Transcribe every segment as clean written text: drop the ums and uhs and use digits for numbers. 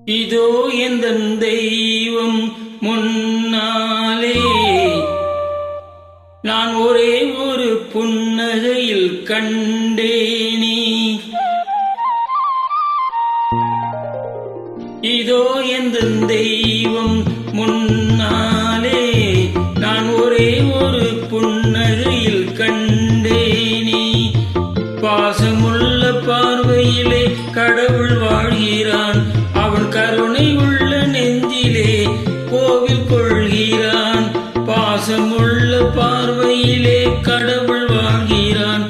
இதோ எந்தன் தெய்வம் முன்னாலே நான் ஒரே ஒரு புன்னகையில் கண்டேனே. இதோ எந்தன் தெய்வம் முன்னாலே நான் ஒரே ஒரு புன்னகையில் கண்டேனே. பாசமுள்ள பார்வையிலே கடவுள் வாழ்கிறான், அவன் கருணை உள்ள நெஞ்சிலே கோவில் கொள்கிறான். பாசமுள்ள பார்வையிலே கடவுள் வாழ்கிறான்,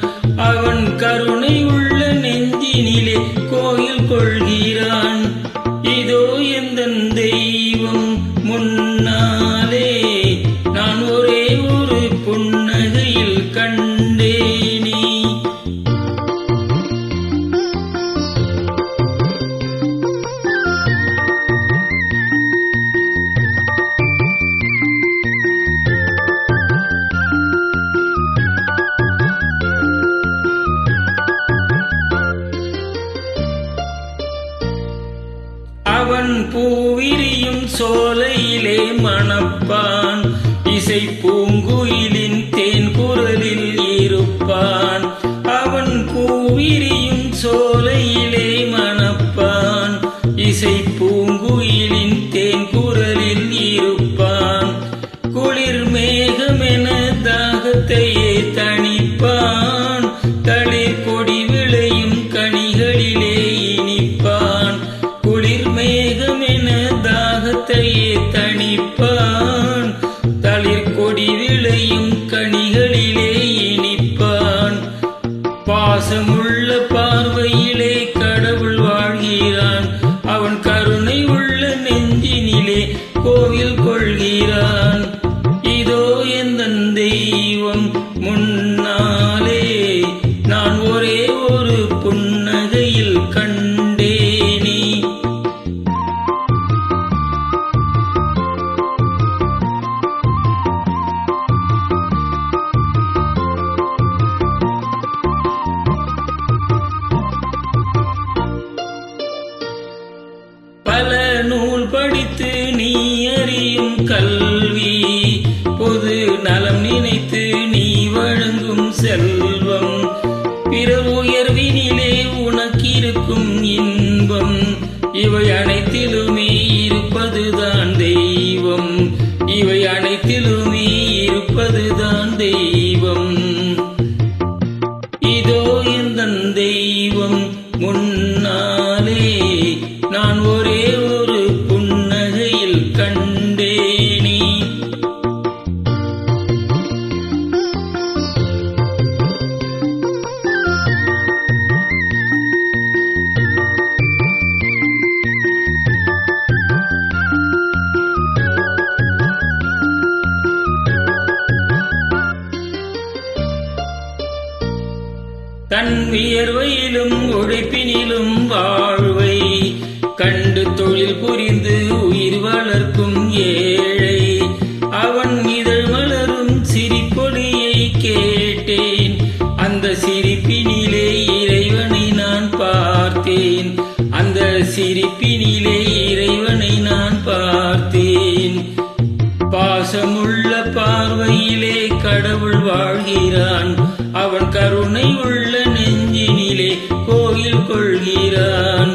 அவன் கருணை உள்ள நெஞ்சினிலே கோயில் கொள்கிறான். இதோ எந்தன் தெய்வம் முன்னாலே நான் ஒரே ஒரு புன்னகையில் கண்டேனே. அவன் பூவிரியும் சோலையிலே மணப்பான், இசை பூங்குயிலின் தேன் குரலில் இருப்பான். அவன் பூவிரியும் சோலையிலே மணப்பான், இசை பூங்குயிலின் தேன் குரலில் இருப்பான். குளிர் மேகமென தாகத்தையே தணிப்பான், தளிர் கொடி விளையும் கனிகளிலே இனிப்பான். குளிர் மேகமென தாகத்தையே தணிப்பான், தளிர் கொடி விளையும் கனிகளிலே இனிப்பான். பாசமுள்ள பார்வையிலே கடவுள் வாழ்கிறான், அவன் கருணை உள்ள நெஞ்சினிலே கோவில் கொள்கிறான். இதோ எந்தன் தெய்வம் முன்னாலே நான் ஒரே ஒரு புன்னகையில் கண்டேனே. பல நூல் படித்து நீ அறியும் கல்வி, பொது நலம் நினைத்து நீ வழங்கும் செல்வம், பிற உயர்வினிலே உனக்கிருக்கும் இன்பம், இவை அனைத்திலுமே இருப்பதுதான் தெய்வம், இவை அனைத்திலுமே இருப்பதுதான் தெய்வம். இதோ எந்தன் தெய்வம் முன்னாலே நான் ஒரே ஒரு புன்னகையில் கண்டேனே. தன் வியர்வையிலும் உழைப்பினிலும் வாழ்வை கண்டு தொழில் புரிந்து உயிர் வளர்க்கும் ஏழை, அவன் இதழ் மலரும் சிரிப்பொலியை கேட்டேன், அந்த சிரிப்பினிலே இறைவனை நான் பார்த்தேன், அந்த சிரிப்பினிலே இறைவனை நான் பார்த்தேன். பாசமுள்ள பார்வையிலே கடவுள் வாழ்கிறான், அவன் கருணை உள்ள நெஞ்சினிலே கோயில் கொள்கிறான்.